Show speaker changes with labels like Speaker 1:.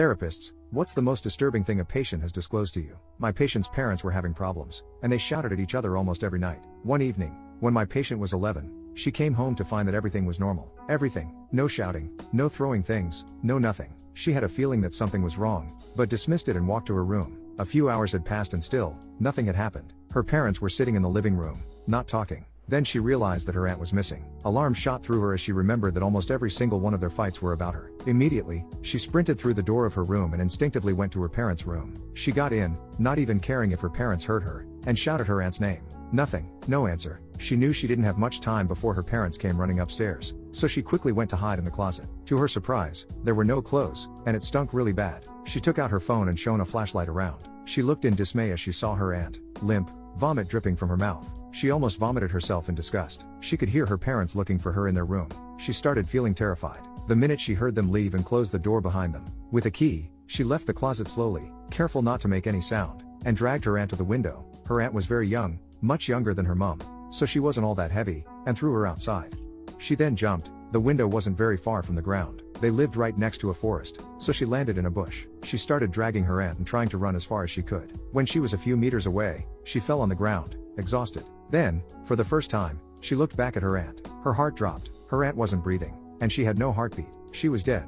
Speaker 1: Therapists, what's the most disturbing thing a patient has disclosed to you? My patient's parents were having problems, and they shouted at each other almost every night. One evening, when my patient was 11, she came home to find that everything was normal. Everything. No shouting, no throwing things, no nothing. She had a feeling that something was wrong, but dismissed it and walked to her room. A few hours had passed and still, nothing had happened. Her parents were sitting in the living room, not talking. Then she realized that her aunt was missing. Alarm shot through her as she remembered that almost every single one of their fights were about her. Immediately, she sprinted through the door of her room and instinctively went to her parents' room. She got in, not even caring if her parents heard her, and shouted her aunt's name. Nothing. No answer. She knew she didn't have much time before her parents came running upstairs, so she quickly went to hide in the closet. To her surprise, there were no clothes, and it stunk really bad. She took out her phone and shone a flashlight around. She looked in dismay as she saw her aunt, limp, vomit dripping from her mouth. She almost vomited herself in disgust. She could hear her parents looking for her in their room. She started feeling terrified the minute she heard them leave and close the door behind them. With a key, she left the closet slowly, careful not to make any sound, and dragged her aunt to the window. Her aunt was very young, much younger than her mom, so she wasn't all that heavy, and threw her outside. She then jumped. The window wasn't very far from the ground. They lived right next to a forest, so she landed in a bush. She started dragging her aunt and trying to run as far as she could. When she was a few meters away, she fell on the ground, exhausted. Then, for the first time, she looked back at her aunt. Her heart dropped. Her aunt wasn't breathing, and she had no heartbeat. She was dead.